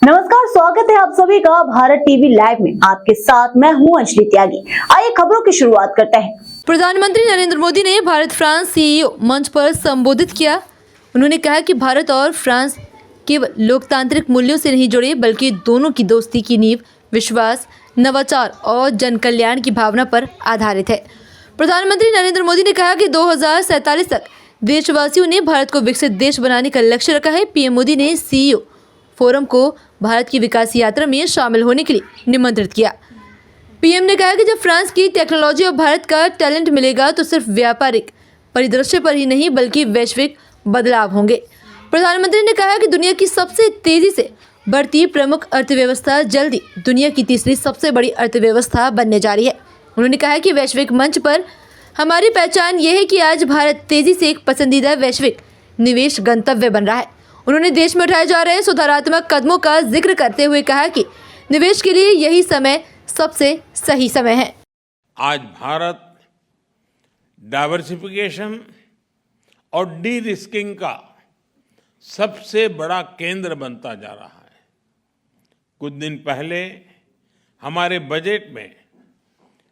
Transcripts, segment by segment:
नमस्कार, स्वागत है आप सभी का भारत टीवी लाइव में। आपके साथ मैं हूं अंजलि त्यागी। आइए खबरों की शुरुआत करते हैं। प्रधानमंत्री नरेंद्र मोदी ने भारत फ्रांस सीईओ मंच पर संबोधित किया। उन्होंने कहा कि भारत और फ्रांस केवल लोकतांत्रिक मूल्यों से नहीं जुड़े, बल्कि दोनों की दोस्ती की नींव विश्वास, नवाचार और जन कल्याण की भावना पर आधारित है। प्रधानमंत्री नरेंद्र मोदी ने कहा कि 2047 तक देशवासियों ने भारत को विकसित देश बनाने का लक्ष्य रखा है। पीएम मोदी ने सीईओ फोरम को भारत की विकास यात्रा में शामिल होने के लिए निमंत्रित किया। पीएम ने कहा कि जब फ्रांस की टेक्नोलॉजी और भारत का टैलेंट मिलेगा तो सिर्फ व्यापारिक परिदृश्य पर ही नहीं बल्कि वैश्विक बदलाव होंगे। प्रधानमंत्री ने कहा कि दुनिया की सबसे तेजी से बढ़ती प्रमुख अर्थव्यवस्था जल्दी दुनिया की तीसरी सबसे बड़ी अर्थव्यवस्था बनने जा रही है। उन्होंने कहा कि वैश्विक मंच पर हमारी पहचान यह है कि आज भारत तेजी से एक पसंदीदा वैश्विक निवेश गंतव्य बन रहा है। उन्होंने देश में उठाए जा रहे सुधारात्मक कदमों का जिक्र करते हुए कहा कि निवेश के लिए यही समय सबसे सही समय है। आज भारत डाइवर्सिफिकेशन और डी रिस्किंग का सबसे बड़ा केंद्र बनता जा रहा है। कुछ दिन पहले हमारे बजट में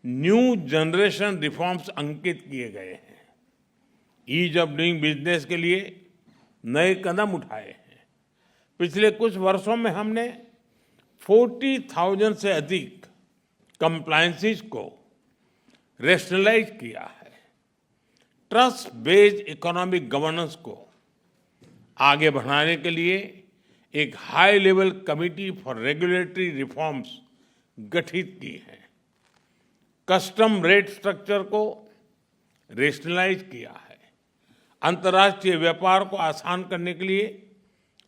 न्यू जनरेशन रिफॉर्म्स अंकित किए गए हैं। ईज ऑफ डूइंग बिजनेस के लिए नए कदम उठाए हैं। पिछले कुछ वर्षों में हमने 40,000 से अधिक कंप्लायंसेस को रेशनलाइज किया है। ट्रस्ट बेस्ड इकोनॉमिक गवर्नेंस को आगे बढ़ाने के लिए एक high level committee for regulatory reforms गठित की है। कस्टम रेट स्ट्रक्चर को रेशनलाइज किया है। अंतर्राष्ट्रीय व्यापार को आसान करने के लिए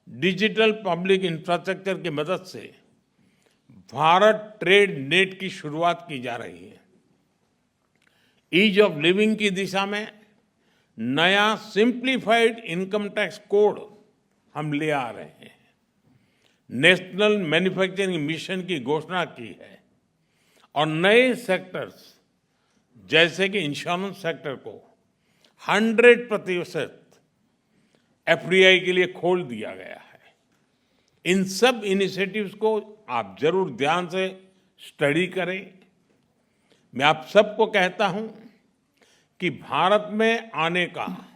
डिजिटल पब्लिक इंफ्रास्ट्रक्चर की मदद से भारत ट्रेड नेट की शुरुआत की जा रही है। ईज ऑफ लिविंग की दिशा में नया सिंप्लीफाइड इनकम टैक्स कोड हम ले आ रहे हैं। नेशनल मैन्युफैक्चरिंग मिशन की घोषणा की है और नए सेक्टर्स जैसे कि इंश्योरेंस सेक्टर को 100% एफडीआई के लिए खोल दिया गया है। इन सब इनिशिएटिव्स को आप जरूर ध्यान से स्टडी करें। मैं आप सबको कहता हूं कि भारत में आने का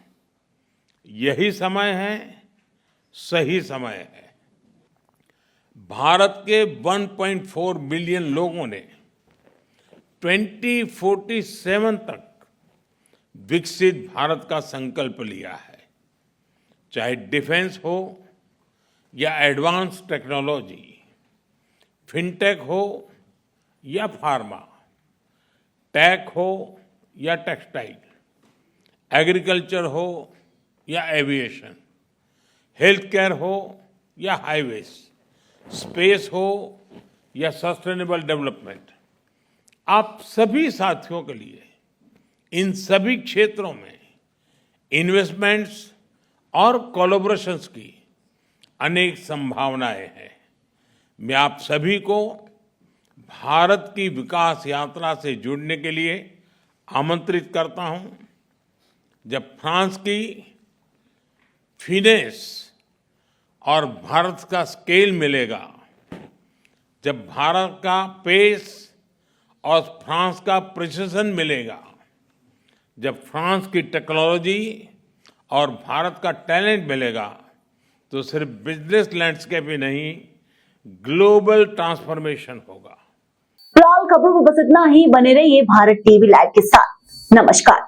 यही समय है, सही समय है। भारत के 1.4 बिलियन लोगों ने 2047 तक विकसित भारत का संकल्प लिया है। चाहे डिफेंस हो या एडवांस टेक्नोलॉजी, फिनटेक हो या फार्मा, टेक हो या टेक्सटाइल, एग्रीकल्चर हो या एविएशन, हेल्थ केयर हो या हाईवेज, स्पेस हो या सस्टेनेबल डेवलपमेंट। आप सभी साथियों के लिए इन सभी क्षेत्रों में इन्वेस्टमेंट्स और कोलैबोरेशंस की अनेक संभावनाएं हैं। मैं आप सभी को भारत की विकास यात्रा से जुड़ने के लिए आमंत्रित करता हूं। जब फ्रांस की फिनेस और भारत का स्केल मिलेगा, जब भारत का पेस और फ्रांस का प्रिसिजन मिलेगा, जब फ्रांस की टेक्नोलॉजी और भारत का टैलेंट मिलेगा, तो सिर्फ बिजनेस लैंडस्केप ही नहीं, ग्लोबल ट्रांसफॉर्मेशन होगा। फिलहाल खबरों में बस इतना ही। बने रहिए भारत टीवी लाइव के साथ। नमस्कार।